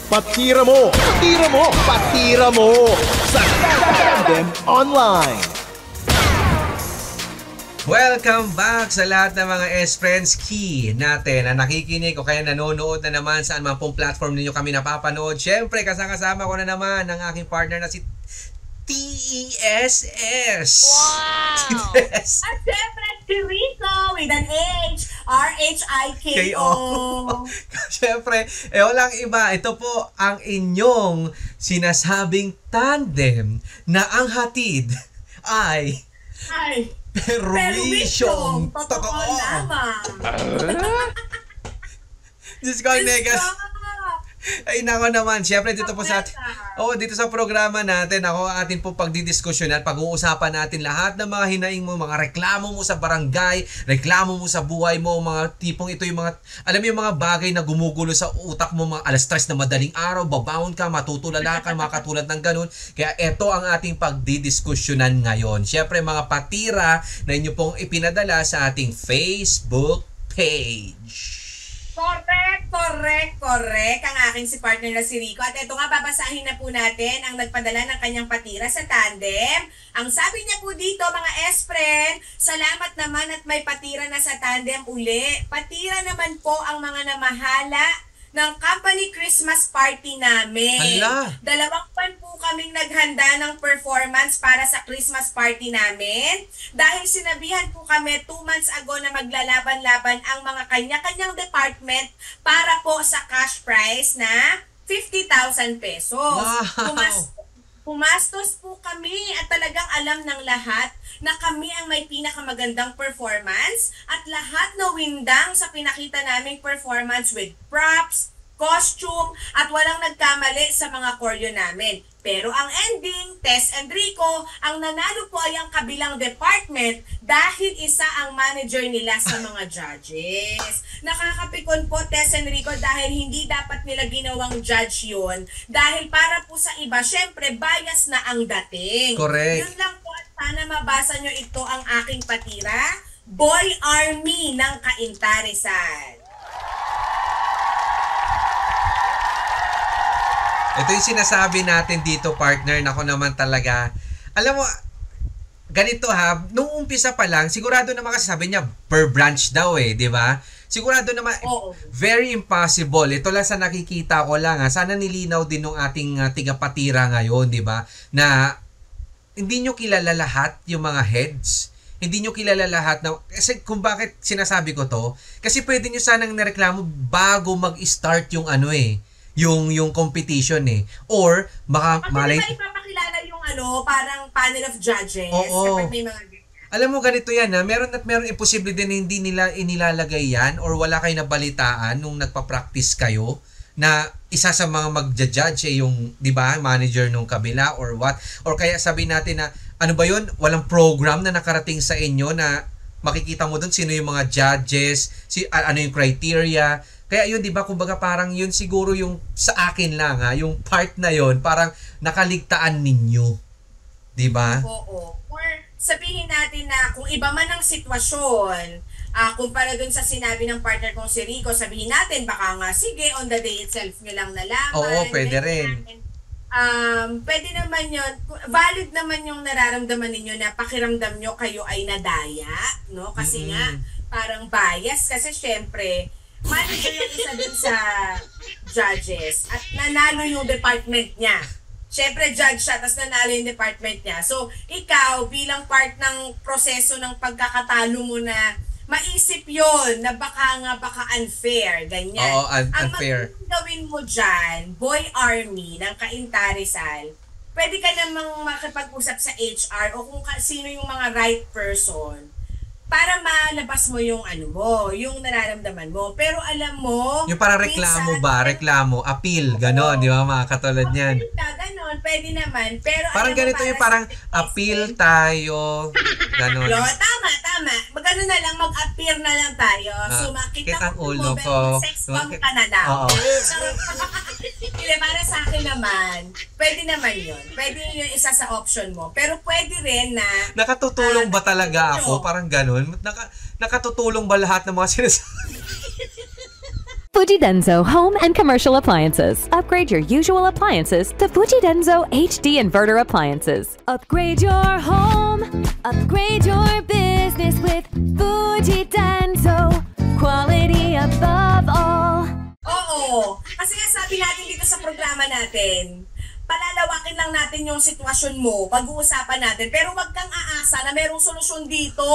Patira mo! Patira mo! Patira mo! Sa Tandem Online! Welcome back sa lahat ng mga S-Friends Key natin na nakikinig o kaya nanonood na naman saan man pong platform ninyo kami napapanood. Siyempre, kasama ko na naman ang aking partner na si TESS. Wow! TESS. At syempre, si Rico with an H. R-H-I-K-O. Siyempre, walang iba. Ito po ang inyong sinasabing tandem na ang hatid ay perwisyong totoo. Diyos ko, Negas. Ay, nako naman. Siyempre, dito po sa dito sa programa natin, atin po pagdidiskusyonan, pag-uusapan natin lahat ng mga hinaing mo, mga reklamo mo sa barangay, reklamo mo sa buhay mo, mga tipong ito yung mga, alam mo yung mga bagay na gumugulo sa utak mo, mga alas stress na madaling araw, babaon ka, matutulala ka, mga katulad ng ganun. Kaya ito ang ating pagdidiskusyonan ngayon. Siyempre, mga patira na inyo pong ipinadala sa ating Facebook page. Correct. Ang aking si partner na si Rico. At ito nga, babasahin na po natin ang nagpadala ng kanyang patira sa tandem. Ang sabi niya po dito, mga S-friend, salamat naman at may patira na sa tandem uli. Patira naman po ang mga namahala ng company Christmas party namin. Hala. 2 buwan po kaming naghanda ng performance para sa Christmas party namin. Dahil sinabihan po kami 2 months ago na maglalaban-laban ang mga kanya-kanyang department para po sa cash prize na 50,000 pesos. Wow. Pumastos po kami at talagang alam ng lahat na kami ang may pinakamagandang performance at lahat na windang sa pinakita naming performance with props, costume, at walang nagkamali sa mga choreo namin. Pero ang ending, Tess and Rico, ang nanalo po ay ang kabilang department dahil isa ang manager nila sa mga judges. Nakakapikon po, Tess and Rico, dahil hindi dapat nila ginawang judge yun. Dahil para po sa iba, syempre, bias na ang dating. Correct. Yun lang po, at sana mabasa nyo ito ang aking patira. Boy Army ng Cainta Rizal. Ito yung sinasabi natin dito, partner, nako naman talaga. Alam mo, ganito ha, nung umpisa pa lang, sigurado naman kasi sabi niya, per branch daw di ba? Sigurado naman, very impossible. Ito lang sa nakikita ko lang sana nilinaw din ng ating tigapatira ngayon, di ba? Na hindi nyo kilala lahat yung mga heads. Hindi nyo kilala lahat na, kasi kung bakit sinasabi ko to, kasi pwede nyo sanang nireklamo bago mag-start yung yung competition or baka malay ipapakilala yung parang panel of judges kapag may mga alam mo ganito yan meron imposible din na hindi nila inilalagay yan or wala kayo nabalitaan nung nagpa-practice kayo na isa sa mga magja-judge yung 'di ba manager nung kabila or what or kaya sabihin natin na ano ba yun walang program na nakarating sa inyo na makikita mo doon sino yung mga judges ano yung criteria. Kaya yun, di ba, kumbaga parang yun siguro yung sa akin lang yung part na yun, parang nakaligtaan ninyo. Di ba? Oo. Or sabihin natin na kung iba man ang sitwasyon, kumpara dun sa sinabi ng partner kong si Rico, sabihin natin, baka nga, sige, on the day itself nyo lang nalaman. Oo, pwede rin. Pwede naman yun, valid naman yung nararamdaman ninyo na pakiramdam nyo kayo ay nadaya, no? Kasi nga, parang bias, kasi syempre, manager yung isa dun sa judges at nanalo yung department niya. Siyempre, judge siya, tapos nanalo yung department niya. So, ikaw, bilang part ng proseso ng pagkakatalo mo na maisip yon na baka unfair, ganyan. Oo, unfair. Ang gawin mo dyan, Boy Army ng Cainta Rizal, pwede ka namang makipag-usap sa HR o kung sino yung mga right person para malabas mo yung yung nararamdaman mo. Pero alam mo, yung parang reklamo, appeal, ganon, di ba, mga katulad niyan. Ganon, pwede naman. Pero parang ganito yung parang appeal tayo, ganon. Tama. Magano na lang, mag-appear na lang tayo. So, makita ko ulo ko. Sex bomb ka na lang. Oo. Para sa akin naman, pwede naman yun. Pwede yun isa sa option mo. Pero pwede rin na... Nakatutulong ba talaga ako? Parang ganon. Nakatutulong ba lahat ng mga sinasabi? Fujidenzo Home and Commercial Appliances. Upgrade your usual appliances to Fujidenzo HD Inverter Appliances. Upgrade your home. Upgrade your business with Fujidenzo. Quality above all. Oo. Kasi nga sabi natin dito sa programa natin, palalawakin lang natin yung sitwasyon mo, pag-uusapan natin. Pero wag kang aasa na merong solusyon dito,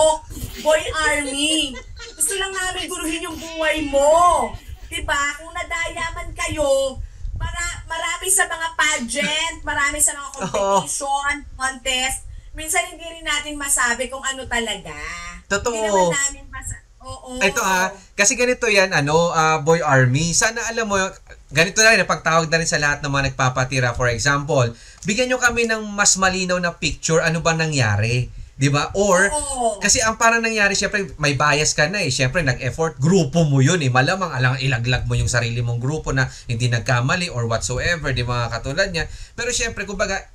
Boy Army. Gusto lang namin guruhin yung buhay mo. Diba? Kung nadayaman kayo, marami sa mga pageant, marami sa mga competition, contest, minsan hindi rin natin masabi kung ano talaga. Totoo. Hindi naman namin masabi. Oo. Ito kasi ganito yan, Boy Army. Sana alam mo, ganito na rin, pagtawag na rin sa lahat ng mga nagpapatira. For example, bigyan nyo kami ng mas malinaw na picture, ano ba nangyari? Diba? Or, kasi ang parang nangyari, syempre, may bias ka na eh. Syempre, nag-effort, grupo mo yun eh. Malamang ilaglag mo yung sarili mong grupo na hindi nagkamali or whatsoever, di mga katulad niya. Pero syempre, kumbaga,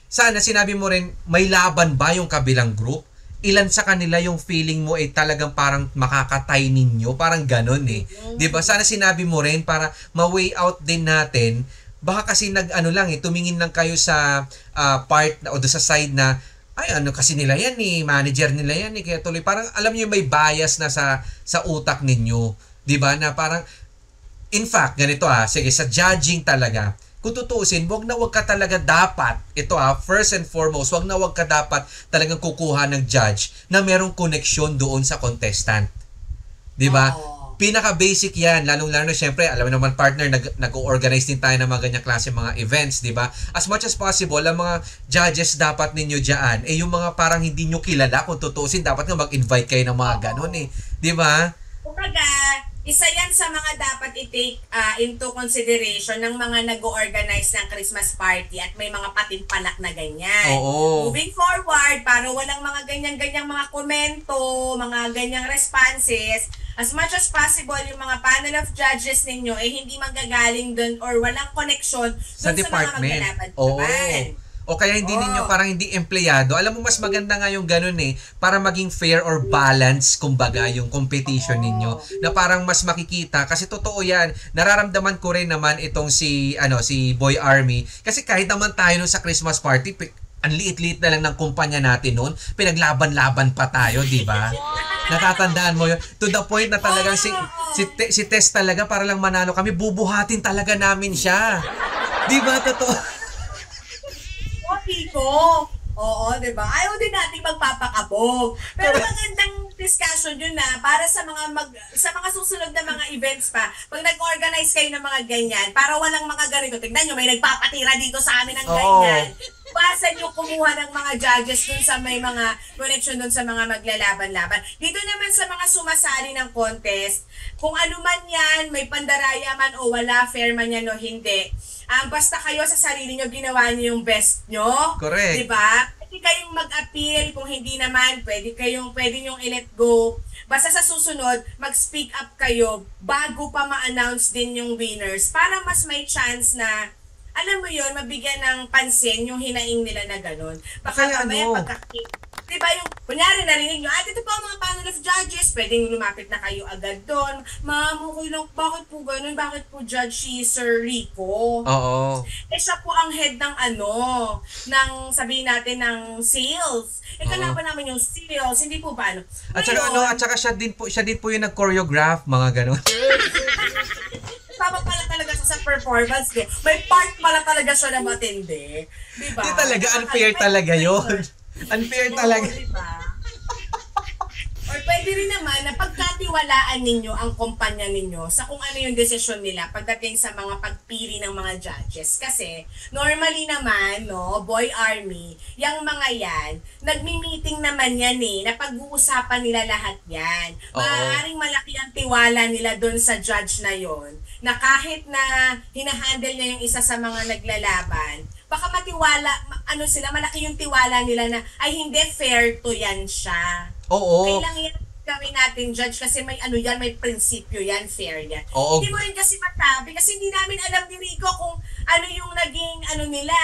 sana sinabi mo rin, may laban ba yung kabilang group? Ilan sa kanila yung feeling mo ay talagang parang makakatay ninyo, parang ganun eh. 'Di ba? Sana sinabi mo rin para ma-way out din natin. Baka kasi tumingin lang kayo sa part o sa side na ay kasi nila yan eh, manager nila yan eh, kaya tuloy parang alam niyo may bias na sa utak ninyo, 'di ba? Na parang in fact, ganito sige sa judging talaga. Kung tutuusin, wag ka talaga dapat, first and foremost, wag ka dapat talagang kukuha ng judge na merong koneksyon doon sa contestant. 'Di ba? Pinaka-basic yan, lalong-lalo na syempre, alam mo naman partner, nag-organize din tayo ng mga ganyang klase mga events, 'di ba? As much as possible, ang mga judges dapat ninyo diyan, yung mga parang hindi nyo kilala, kung tutuusin, dapat nga mag-invite kayo ng mga ganun eh. 'Di ba? Kumbaga, isa yan sa mga dapat i-take into consideration ng mga nag-organize ng Christmas party at may mga patimpalak na ganyan. Oo. Moving forward, para walang mga ganyan-ganyang mga komento, mga ganyang responses, as much as possible, yung mga panel of judges ninyo hindi manggagaling dun or walang connection sa department. O kaya hindi ninyo parang hindi empleyado. Alam mo, mas maganda nga yung ganun eh, para maging fair or balance, kumbaga, yung competition ninyo. Na parang mas makikita, kasi totoo yan, nararamdaman ko rin naman itong si Boy Army. Kasi kahit naman tayo nun sa Christmas party, ang liit-liit na lang ng kumpanya natin noon, pinaglaban-laban pa tayo, di ba? Natatandaan mo yun? To the point na talagang si Tess talaga, para lang manalo kami, bubuhatin talaga namin siya. Di ba? Totoo. Pico. Oo, di ba? Ayaw din natin magpapakabog. Pero magandang discussion yun para sa mga susunod na mga events pa. Pag nag-organize kayo ng mga ganyan, para walang mga ganito. Tignan nyo, may nagpapatira dito sa amin ng ganyan. Basan nyo kumuha ng mga judges dun sa may mga connection dun sa mga maglalaban-laban. Dito naman sa mga sumasali ng contest, kung ano man yan, may pandaraya man o wala, fair man yan o hindi, basta kayo sa sarili nyo, ginawa nyo yung best nyo. Correct. Diba? Pwede kayong mag-appeal, kung hindi naman, pwede nyong i-let go. Basta sa susunod, mag-speak up kayo bago pa ma-announce din yung winners para mas may chance na, alam mo yun, mabigyan ng pansin yung hinaing nila na ganun. Baka mamaya diba yung, kunyari narinig nyo, ito po ang mga panel of judges, pwedeng lumapit na kayo agad doon. Ma'am, okay lang, bakit po ganun? Bakit po judge si Sir Rico? Oo. Siya po ang head ng ng sabihin natin ng sales. Kalaban naman yung sales, hindi po ba At saka siya din po yung nag-choreograph, mga ganun. Tama pala talaga siya sa performance niya. May part pala talaga siya na matindi. Diba? Hindi talaga, unfair talaga yun. Unfair talaga. Diba? Or pwede rin naman na pagkatiwalaan ninyo ang kumpanya ninyo sa kung ano yung desisyon nila pagdating sa mga pagpili ng mga judges. Kasi normally naman, Boy Army, yung mga yan, nagmi-meeting naman yan na pag-uusapan nila lahat yan. Maaaring malaki ang tiwala nila doon sa judge na yon, na kahit na hinahandle niya yung isa sa mga naglalaban, baka malaki yung tiwala nila na, ay hindi, fair to yan siya. Oo. Kailangan yan gawin natin, judge, kasi may may prinsipyo yan, fair yan. Oo. Hindi mo rin kasi matabi, kasi hindi namin alam ni Rico kung ano yung naging nila,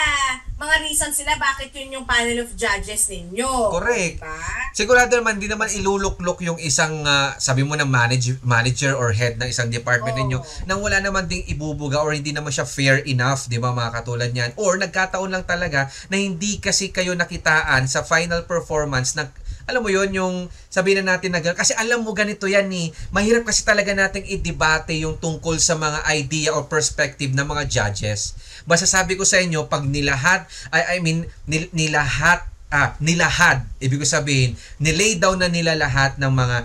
mga reasons sila bakit yun yung panel of judges ninyo. Correct. Diba? Sigurado naman, di naman iluluklok yung isang, sabi mo na manager or head ng isang department ninyo nang wala naman ding ibubuga or hindi naman siya fair enough, di ba, mga katulad niyan. Or nagkataon lang talaga na hindi kasi kayo nakitaan sa final performance na, alam mo yon, yung sabihin na natin na gano'n. Kasi alam mo, ganito yan eh. Mahirap kasi talaga nating i-debate yung tungkol sa mga idea or perspective ng mga judges. Basta sabi ko sa inyo, pag nilahad, nilahad, ibig ko sabihin, nilay down na nila lahat ng mga,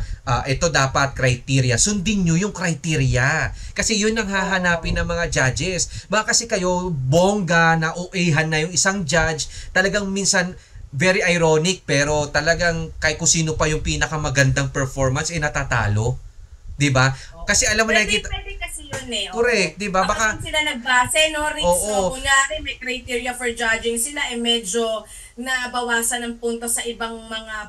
ito dapat criteria. Sundin nyo yung criteria. Kasi yun ang hahanapin ng mga judges. Baka kasi kayo, bongga, na OA-han na yung isang judge, talagang minsan, very ironic, pero talagang kay kung sino pa yung pinakamagandang performance, natatalo. 'Di ba? Kasi alam mo na Pwede kasi yun eh. Correct, 'di ba? Baka sila nagbase, no, Rich? So, kunyari, may criteria for judging sila, medyo nabawasan ng punto sa ibang mga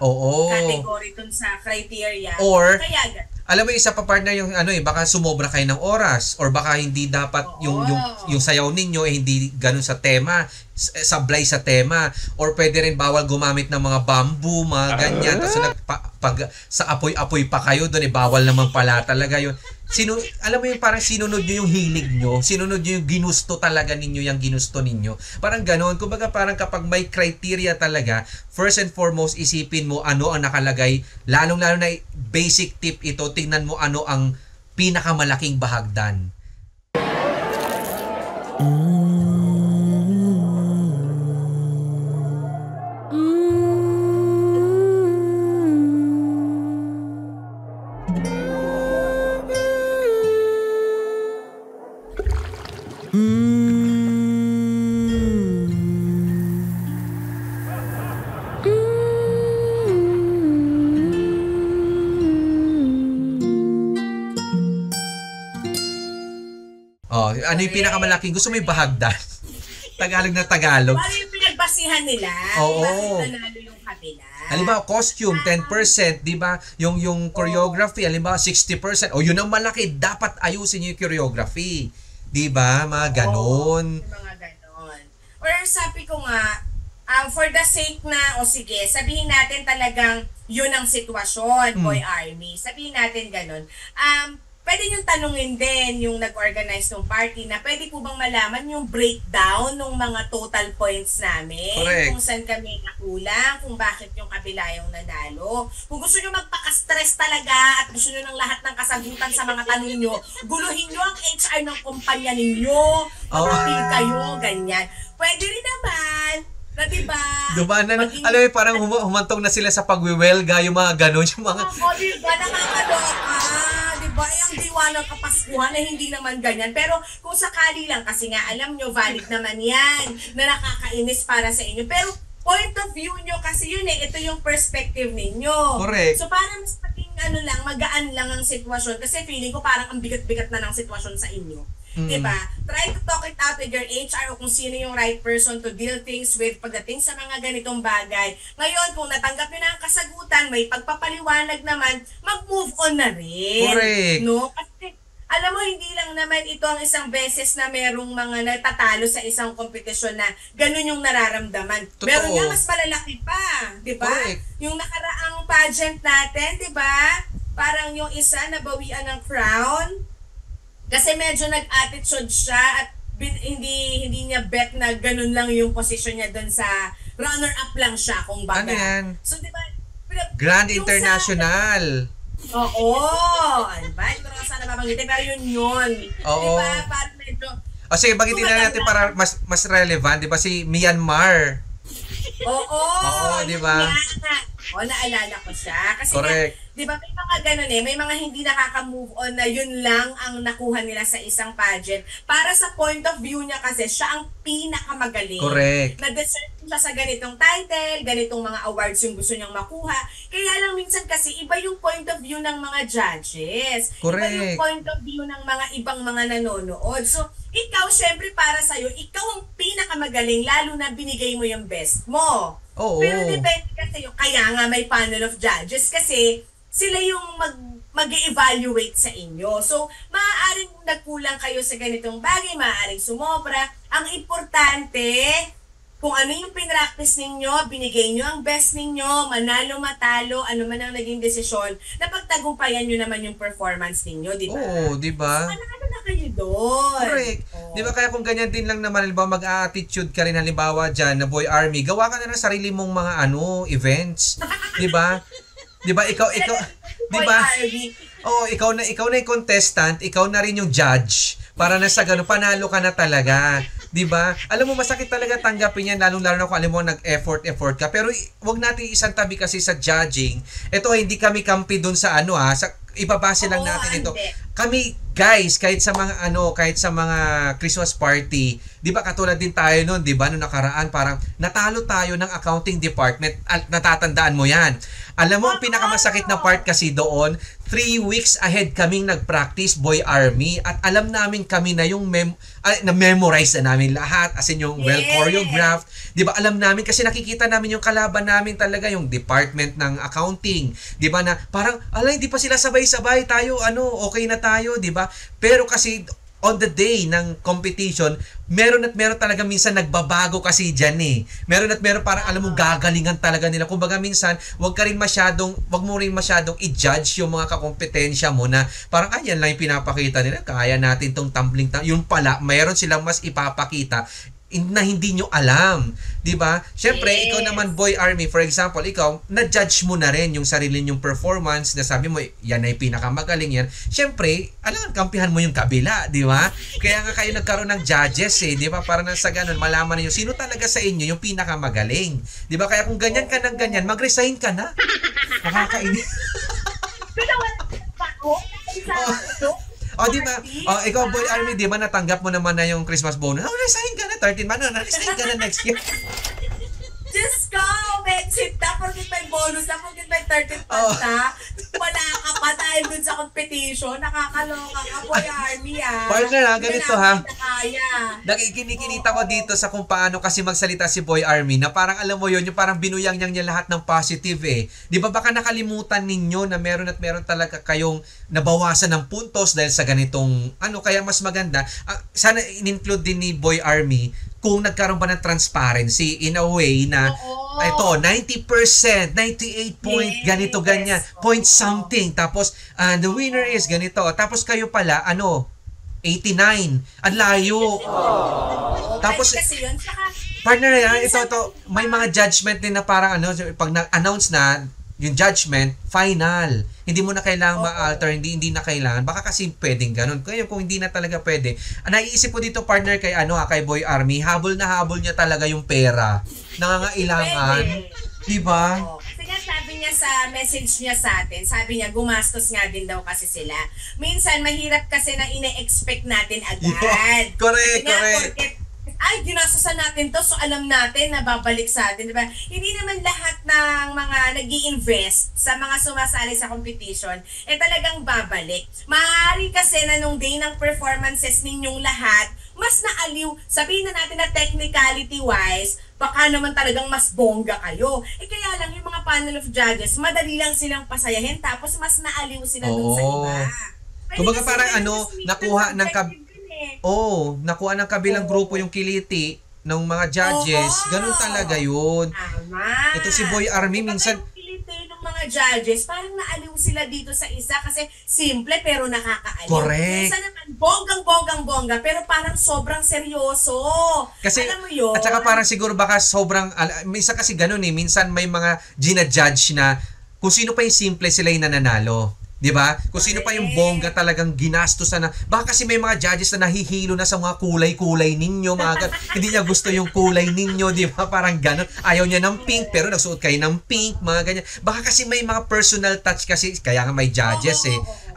category dun sa criteria. Or, kaya, alam mo, isa pa partner yung baka sumobra kayo ng oras or baka hindi dapat yung sayaw ninyo hindi ganun sa tema, sablay sa tema, or pwede rin bawal gumamit ng mga bamboo, mga ganyan, tapos pag sa apoy-apoy pa kayo doon, bawal naman pala talaga yun. Alam mo yung parang sinunod nyo yung hilig nyo, sinunod nyo yung ginusto talaga ninyo, yung ginusto ninyo. Parang gano'n. Kumbaga parang kapag may criteria talaga, first and foremost, isipin mo ano ang nakalagay. Lalong-lalo na basic tip ito, tingnan mo ano ang pinakamalaking bahagdan. Ano yung pinakamalaking? Gusto mo yung bahagdan? Tagalog na Tagalog. Ano yung pinagbasihan nila? Bakit nanalo yung kabila? Halimbawa, costume, 10%, di ba? Yung choreography, halimbawa, 60%. O, yun ang malaki. Dapat ayusin yung choreography. Di ba? Mga ganon. Mga ganon. Or sabi ko nga, for the sake na, sige, sabihin natin talagang yun ang sitwasyon, Boy Army. Sabihin natin ganon. Pwede nyo tanungin din yung nag-organize ng party na pwede po bang malaman yung breakdown ng mga total points namin. Correct. Kung saan kami nakulang, kung bakit yung kabila yung nanalo. Kung gusto nyo magpaka-stress talaga at gusto nyo ng lahat ng kasagutan sa mga tanong nyo, guluhin nyo ang HR ng kumpanya ninyo. Mag-appeal kayo, ganyan. Pwede rin naman na diba? Dumaan na, alam mo, parang humantong na sila sa pagwiwelga, yung mga ganon, yung mga... diba, nakakaloka. Diba, ang diwa ng Kapaskuhan na hindi naman ganyan. Pero kung sakali lang, kasi nga alam nyo, valid naman yan, na nakakainis para sa inyo. Pero point of view nyo kasi yun ito yung perspective ninyo. Correct. So parang mas maging magaan lang ang sitwasyon kasi feeling ko parang ang bigat-bigat na ng sitwasyon sa inyo. Diba? Try to talk it out with your HR o kung sino yung right person to deal things with pagdating sa mga ganitong bagay. Ngayon, kung natanggap nyo na ang kasagutan, may pagpapaliwanag naman, mag-move on na rin. Correct. No? Kasi, alam mo, hindi lang naman ito ang isang beses na merong mga natatalo sa isang kompetisyon na ganun yung nararamdaman. Totoo. Meron nga mas malalaki pa. Diba? Correct. Yung nakaraang pageant natin, diba? Parang yung isa nabawian ng crown. Kasi medyo nag-attitude siya at hindi niya bet na ganun lang yung position niya dun sa runner-up lang siya, kung baga. Ano yan? So, di ba? Grand International. Oo. Diba? Hindi ko na sana mabanggitin, pero yun. Oo. Diba? Parang medyo... O sige, banggitin na natin para mas relevant. Di ba si Myanmar? Oo, di ba? Naalala ko siya. Kasi correct. Di ba may mga ganun may mga hindi nakaka-move on na yun lang ang nakuha nila sa isang pageant. Para sa point of view niya kasi, siya ang pinakamagaling. Correct. Na-deserve siya sa ganitong title, ganitong mga awards yung gusto niyang makuha. Kaya lang minsan kasi, iba yung point of view ng mga judges. Correct. Iba yung point of view ng mga ibang mga nanonood. So, ikaw, syempre para sa'yo, ikaw ang pinakamagaling, lalo na binigay mo yung best mo. Oo. Pero depende kasi kaya nga may panel of judges kasi sila yung mag-evaluate sa inyo. So, maaaring nagkulang kayo sa ganitong bagay, maaaring sumobra. Ang importante, kung ano yung pinractice ninyo, binigay nyo ang best ninyo, manalo, matalo, ano man ang naging desisyon, napagtagumpayan nyo naman yung performance ninyo, di ba? Oo, di ba? Manalo na kayo doon. Correct. Di ba kaya kung ganyan din lang naman, halimbawa mag-attitude ka rin, halimbawa dyan, na Boy Army, gawa ka na ng sarili mong mga events. Di ba? Di ba? Ikaw, di ba? Oh, ikaw na yung contestant, ikaw na rin yung judge. Para na sa ganun, panalo ka na talaga. 'Di ba? Alam mo, masakit talaga tanggapin yan, lalong-lalo na kung alam mo nag-effort ka. Pero wag natin isang tabi kasi sa judging. Ito, hindi kami kampi dun sa sa ibabase lang natin ito. Kami, guys, kahit sa mga Christmas party, 'di ba katulad din tayo noon, 'di ba, noong nakaraan, parang natalo tayo ng accounting department at natatandaan mo 'yan. Alam mo, ang pinakamasakit na part kasi doon, 3 weeks ahead kaming nag-practice, Boy Army, at alam namin kami na yung na-memorize na namin lahat, as in yung well choreographed. 'Di ba? Alam namin kasi nakikita namin yung kalaban namin talaga, yung department ng accounting. 'Di ba, na parang hindi pa sila sabay-sabay, tayo okay na tayo, 'di ba? Pero kasi on the day ng competition, meron talaga minsan nagbabago kasi dyan eh. Meron parang alam mo, gagalingan talaga nila. Kumbaga minsan, wag mo rin masyadong i-judge yung mga kakompetensya mo na parang yan lang yung pinapakita nila. Kaya natin tong tumbling. Yung pala, mayroon silang mas ipapakita na hindi nyo alam. 'Di ba? Syempre, ikaw naman, Boy Army, for example, ikaw, na-judge mo na rin yung sarili nyong performance, na sabi mo, yan ay pinakamagaling yan. Syempre, kampihan mo yung kabila, 'di ba? Kaya nga kayo nagkaroon ng judges 'di ba? Para na sa ganun, malaman niyo sino talaga sa inyo yung pinakamagaling. 'Di ba? Kaya kung ganyan ka ng ganyan, mag-resign ka na. Nakakainis. Di ba? Ikaw, Boy Army, di ba natanggap mo naman na yung Christmas bonus? Resign ka na, 13 ba? Resign ka na next year. Diyos ko, exit na, porque may bonus na, porque may 13 na. Wala ka pa dahil dun sa competition. Nakakaloka ka, Boy Army, Partner, ganito Kinikita ko dito sa kung paano kasi magsalita si Boy Army, na parang alam mo yun, yung parang binuyang niya lahat ng positive eh. Di ba baka nakalimutan ninyo na meron talaga kayong nabawasan ng puntos dahil sa ganitong kaya mas maganda. Sana in-include din ni Boy Army kung nagkaroon ba ng transparency in a way na ito 90%, 98 point, ganito ganyan, point something, tapos the winner is ganito, tapos kayo pala 89, ang layo. Tapos kasi yun, partner ito may mga judgment din na parang pag na-announce na yung judgment, final. Hindi mo na kailangan ma-alter, hindi na kailangan. Baka kasi pwedeng ganun. Kaya kung hindi na talaga pwede, naiisip ko dito, partner, kay Boy Army, habol na habol niya talaga yung pera. Nangangailangan. Diba? Kasi nga sabi niya sa message niya sa atin, sabi niya gumastos nga din daw kasi sila. Minsan mahirap kasi na ine-expect natin agad. Yeah, correct. Ginastosan natin to, so alam natin na babalik sa atin, diba? Hindi naman lahat ng mga nag-i-invest sa mga sumasali sa competition, talagang babalik. Maaari kasi na nung day ng performances ninyong lahat, mas naaliw, sabihin na natin na technicality-wise, baka naman talagang mas bongga kayo. Kaya lang yung mga panel of judges, madali lang silang pasayahin, tapos mas naaliw sila dun sa iba. Kumbaga parang nakuha ng kabilang grupo yung kiliti ng mga judges. Ganun talaga yun. Tama. Ito si Boy Army minsan yung kiliti ng mga judges, parang naaliw sila dito sa isa kasi simple pero nakakaaliw. Correct. Minsan naman bonggang-bongga pero parang sobrang seryoso. Kasi, alam mo yun? At saka parang siguro baka sobrang, minsan kasi ganun minsan may mga gina-judge na kung sino pa yung simple, sila yung nananalo. 'Di ba? Kung sino pa yung bongga talagang ginastosan na. Baka kasi may mga judges na nahihilo na sa mga kulay-kulay ninyo, hindi niya gusto yung kulay ninyo, 'di ba? Parang gano'n. Ayaw niya ng pink pero nagsuot kayo ng pink, mga ganyan. Baka kasi may mga personal touch kasi, kaya nga may judges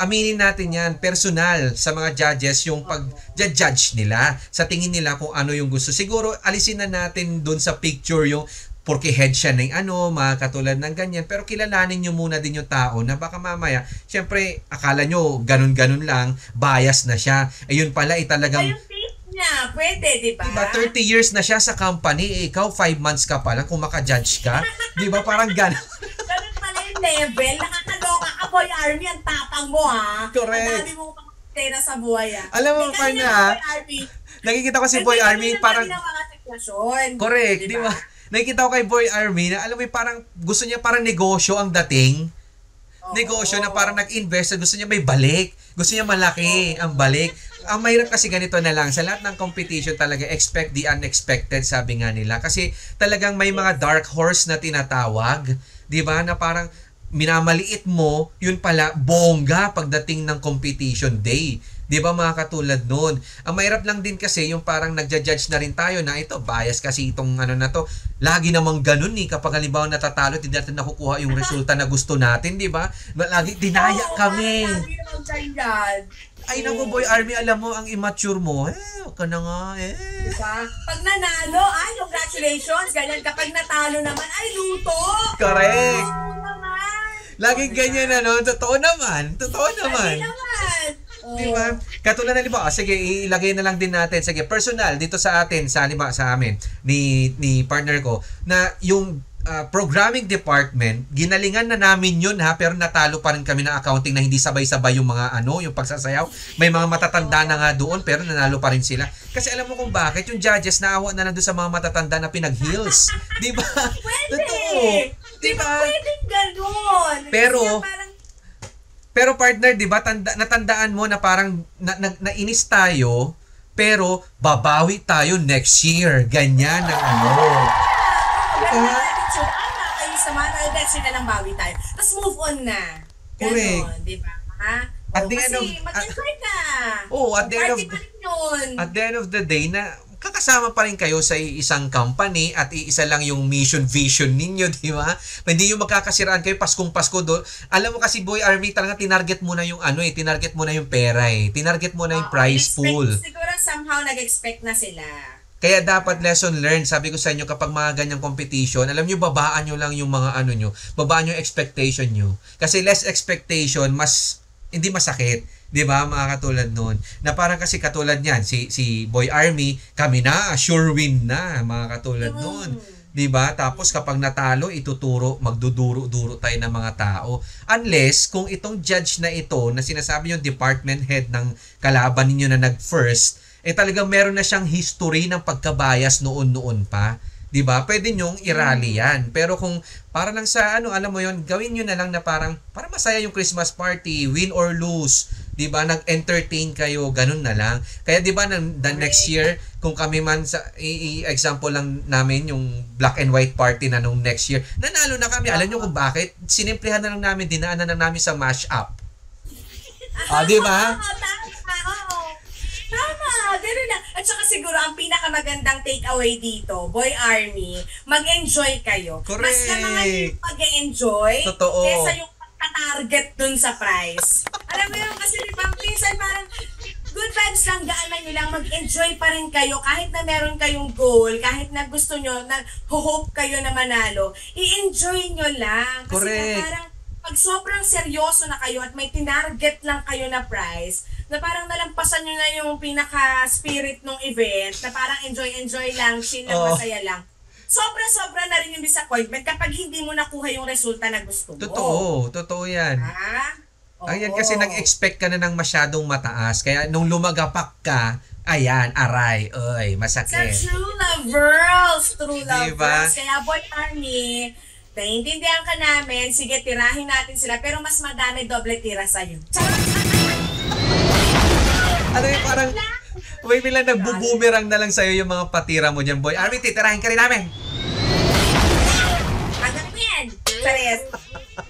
Aminin natin 'yan, personal sa mga judges yung pag-judge nila. Sa tingin nila kung ano yung gusto. Siguro alisin na natin doon sa picture yung porque head siya ng mga katulad ng ganyan. Pero kilalanin nyo muna din yung tao na baka mamaya, syempre, akala nyo, ganun-ganun lang, bias na siya. Ayun pala, talagang... Yung taste niya, pwede, di ba? Diba, 30 years na siya sa company, ikaw 5 months ka pa lang kung maka-judge ka. Di ba, parang ganun. Ganun pala yung level, nakakaloka ka Boy Army, ang tapang mo ha. Correct. Ang dami mong pera sa buhay ha. Alam mo, Kasi Parna, nga, Boy Army, nakikita ko si Boy Army parang... ng mga sitwasyon. Correct, di ba? Nakikita ko kay Boy Army na alam mo parang gusto niya parang negosyo ang dating. Negosyo na parang nag-invest, gusto niya may balik. Gusto niya malaki ang balik. Ang mahirap kasi ganito na lang, sa lahat ng competition talaga, expect the unexpected, sabi nga nila. Kasi talagang may mga dark horse na tinatawag, di ba? Na parang minamaliit mo, yun pala, bongga pagdating ng competition day. Di ba mga katulad nun? Ang mahirap lang din kasi yung parang nagja-judge na rin tayo na ito, bias kasi itong ano na to. Lagi namang ganun kapag halimbawa natatalo, hindi natin nakukuha yung resulta na gusto natin, di ba? Lagi dinaya kami. Lagi naman ganyan. Ay naku, Boy Army, alam mo, ang immature mo. Huwag ka na nga, Diba? Pag nanalo, ay, congratulations. Ganyan. Kapag natalo naman, ay, luto. Correct. Oo naman. Laging ganyan ano, totoo naman. Totoo naman. Ay, naman. Di ba? Katulad na liba, sige, ilagay na lang din natin. Sige, personal, dito sa atin, sa amin, ni partner ko, na yung programming department, ginalingan na namin yun ha, pero natalo pa rin kami ng accounting na hindi sabay-sabay yung mga yung pagsasayaw. May mga matatanda na nga doon, pero nanalo pa rin sila. Kasi alam mo kung bakit, yung judges naawa na lang doon sa mga matatanda na pinag-heels. Di ba? Pwede. Totoo. Di ba? Pwedeng ganun. Pero, Kasi parang, pero partner, 'di ba, natandaan mo na parang nainis tayo, pero babawi tayo next year. Ganyan ang ano. kayo sa mga next year na lang bawi tayo. Tapos move on na. Correct. Ganon, di ba? Ha? At the Kasi end of- mag-enjoy ka. at the end of- Party pa rin yun. At the end of the day na kakasama pa rin kayo sa isang company at iisa lang yung mission vision ninyo, di ba? Hindi yung magkakasiraan kayo Paskong Pasko doon. Alam mo kasi Boy Army talaga tinarget mo na yung tinarget mo na yung pera Tinarget mo na yung prize pool. Siguro somehow nag-expect na sila. Kaya dapat lesson learned. Sabi ko sa inyo, kapag mga ganyang competition, alam nyo, babaan nyo lang yung mga nyo. Babaan nyo yung expectation nyo. Kasi less expectation, mas hindi masakit. 'Di ba? Mga katulad nun. Na parang kasi katulad niyan, si Boy Army, kami na, sure win na. Mga katulad nun. 'Di ba? Tapos kapag natalo, magduduro-duro tayo ng mga tao. Unless, kung itong judge na ito, na sinasabi yung department head ng kalaban ninyo na nag-first, talagang meron na siyang history ng pagkabayas noon-noon pa. 'Di ba? Pwede nyong i-rally 'yan. Pero kung para lang sa alam mo 'yon, gawin niyo na lang na parang para masaya yung Christmas party, win or lose. 'Di ba? Nag-entertain kayo, ganun na lang. Kaya 'di ba the next year kung kami man sa example lang namin yung black and white party na nung next year, nanalo na kami. Alam niyo kung bakit? Sinimplihan na lang namin, dinaanan na namin sa mash-up. 'Di ba? Tama, gano'n na. At saka siguro ang pinakamagandang takeaway dito, Boy Army, mag-enjoy kayo. Correct. Mas na mga yung mag-enjoy Totoo. kesa yung target dun sa prize. Alam mo yun, kasi di ba, minsan parang good vibes lang, gaanan nyo lang, mag-enjoy pa rin kayo kahit na meron kayong goal, kahit na gusto nyo, na hope kayo na manalo, i-enjoy nyo lang. Kasi Correct. parang pag sobrang seryoso na kayo at may tinarget lang kayo na prize, na parang nalampasan nyo na yung pinaka-spirit ng event, na parang enjoy lang, chill lang, masaya lang. Sobra-sobra na rin yung disappointment kapag hindi mo nakuha yung resulta na gusto mo. Totoo yan. Ha? Ayan, kasi nag-expect ka na ng masyadong mataas. Kaya nung lumagapak ka, ayan, aray, Sa masakit. true lovers, Diba? Kaya Boy Army, naiintindihan ka namin, sige, tirahin natin sila, pero mas madami doble tira sa'yo. Ano yung parang, may bilang nagbubumerang na lang sa'yo yung mga patira mo dyan, Boy Army, titirahin ka rin namin. Hanggang mo yan. Pares.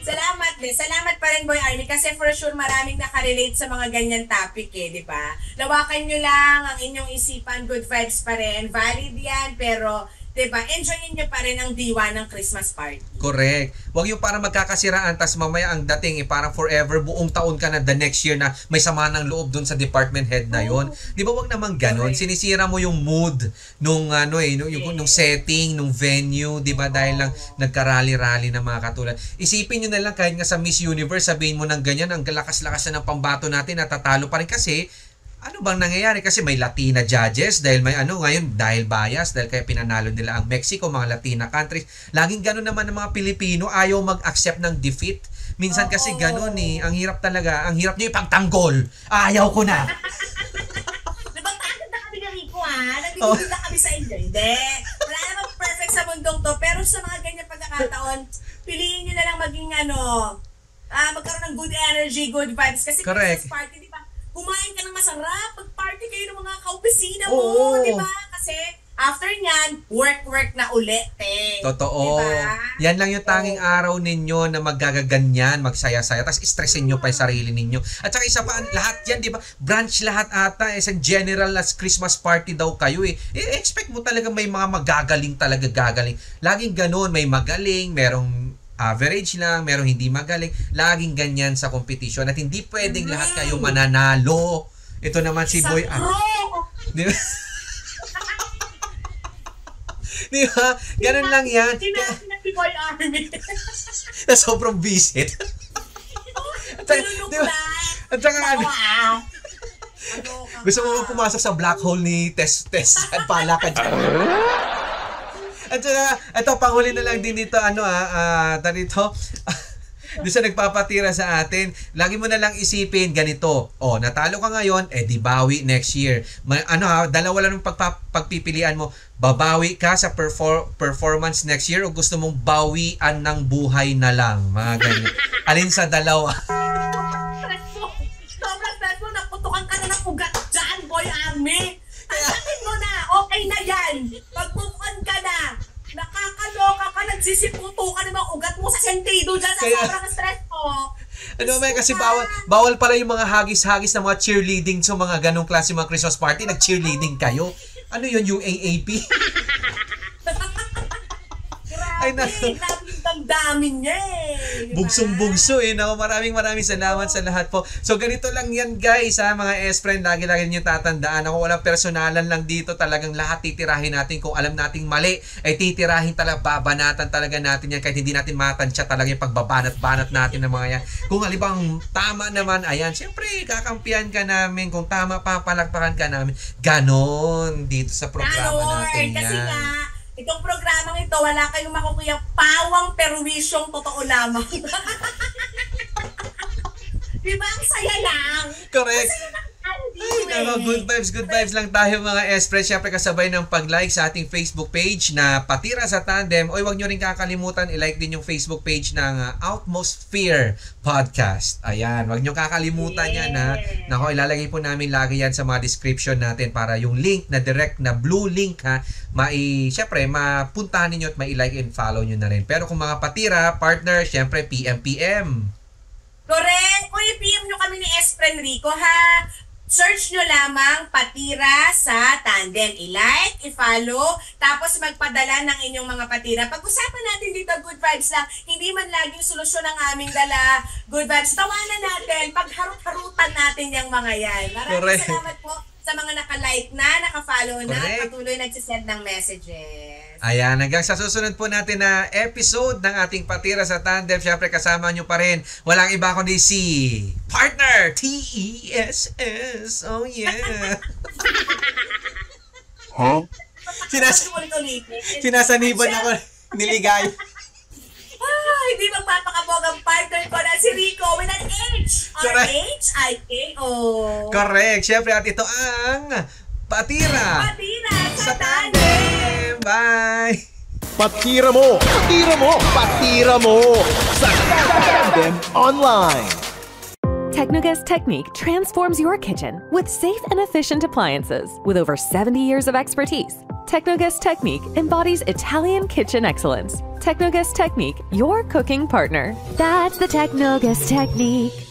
Salamat pa rin, Boy Army, kasi for sure maraming nakarelate sa mga ganyan topic di ba? Lawakan nyo lang ang inyong isipan, good vibes pa rin, valid yan, pero diba, enjoyin nyo pa rin ang diwa ng Christmas party. Correct. Huwag yung parang magkakasiraan, tas mamaya ang dating parang forever, buong taon ka na the next year na may sama ng loob dun sa department head na yon. Di ba wag naman ganon? Sinisira mo yung mood nung nung setting, nung venue, di ba? Dahil lang nagka-rally-rally na mga katulad. Isipin nyo na lang kahit nga sa Miss Universe, sabihin mo ng ganyan, ang lakas-lakas na ng pambato natin, natatalo pa rin kasi ano bang nangyayari? Kasi may Latina judges dahil may ngayon dahil bias dahil kaya pinanalo nila ang Mexico, mga Latina countries. Laging gano'n naman ng mga Pilipino, ayaw mag-accept ng defeat. Minsan kasi ganun eh. Ang hirap talaga. Ang hirap nyo ipagtanggol. Ayaw ko na. Nabangtagan na kami ng Rico Nabibigil na kami sa inyo. Hindi. Wala namang perfect sa mundong to. Pero sa mga ganyan pagkakataon, piliin nyo na lang maging magkaroon ng good energy, good vibes. Kasi Christmas party, di ba? Kumain ka ng masarap. Pag-party kayo ng mga kaopisina mo, di ba? Kasi after nyan, work na ulit eh. Totoo. Diba? Yan lang yung tanging araw ninyo na maggagaganyan, magsaya-saya, tapos stressin nyo pa yung sarili ninyo. At saka isa pa, lahat yan, di ba? Branch lahat ata, isang general as Christmas party daw kayo eh. Expect mo talaga may mga magagaling talaga, gagaling. Laging ganun, may magaling, merong average lang, merong hindi magaling. Laging ganyan sa competition at hindi pwedeng lahat kayo mananalo. Ito naman si Boy. Di ba? Di ba? Ganun lang yan. Sinabi na si Boy Army. Na sobrang visit. At saka gusto mo pumasok sa black hole ni Tess at pala ka dyan. At saka, ito, panghuli na lang din dito, dito, doon sa nagpapatira sa atin, lagi mo na lang isipin ganito, natalo ka ngayon, di bawi next year. Dalawa lang ng pagpipilian mo, babawi ka sa performance next year o gusto mong bawian ng buhay na lang, mga ganyan. Alin sa dalawa? Sobrang stressful, naputukan ka na ng ugat dyan, Boy Army. Tanggapin mo na, okay na yan. Pagpupukan ka na, nakakaloka ka, nagsisiputo ka ng mga ugat mo sa sentido dyan sa sobrang stress mo. Kasi bawal pala yung mga hagis-hagis na mga cheerleading sa mga ganong klase mga Christmas party. Nag-cheerleading kayo. Ano yun, UAAP? Ay, damdamin niya eh. Bugsong-bugso eh. Naku, maraming salamat sa lahat po. So, ganito lang yan guys ha, mga S-Friend. Lagi-lagi niyo tatandaan. Ako walang personalan lang dito. Talagang lahat titirahin natin. Kung alam nating mali, ay titirahin talaga. Babanatan talaga natin yan. Kahit hindi natin matansya talaga yung pagbabanat-banat natin ng mga yan. Kung halibang tama naman, ayan, siyempre, kakampihan ka namin. Kung tama, papalakpakan ka namin. Ganon dito sa programa natin yan. Kasi nga, itong programang ito, wala kayong makukuyang pawang perwisyong totoo lamang. Diba? Ang saya lang. Correct. Good vibes lang tayo mga S-Friends. Siyempre kasabay ng pag-like sa ating Facebook page na Patira sa Tandem. Huwag nyo rin kakalimutan, i-like din yung Facebook page ng Outmosphere Podcast. Ayan, huwag nyo kakalimutan yan ha. Nako, ilalagay po namin lagi yan sa mga description natin para yung link na direct na blue link ha, siyempre mapuntahan ninyo at mai-like and follow nyo na rin. Pero kung mga Patira, partner, siyempre PM. Correct! Kung i-PM nyo kami ni S-Friend Rico ha, search nyo lamang Patira sa Tandem. I-like, i-follow, tapos magpadala ng inyong mga patira. Pag-usapan natin dito, good vibes lang. Hindi man laging solusyon ang aming dala. Good vibes. Tawanan natin, pagharut-harutan natin yung mga yan. Maraming salamat po sa mga naka-like na, naka-follow na, patuloy nagsisend ng messages. Ayan, hanggang sa susunod po natin na episode ng ating Patira sa Tandem. Siyempre kasama nyo pa rin. Walang iba kundi si Partner TESS. Oh yeah. Huh? Sinasaniban ako niligay. Hindi magpapakabogang partner ko na si Rico with an H. R-H-I-K-O. Correct. Siyempre at ito ang Patira sa Tandem. Bye! Patira mo sa Tandem Online. Technogas Technique transforms your kitchen with safe and efficient appliances. With over 70 years of expertise, Technogas Technique embodies Italian kitchen excellence. Technogas Technique, your cooking partner. That's the Technogas Technique.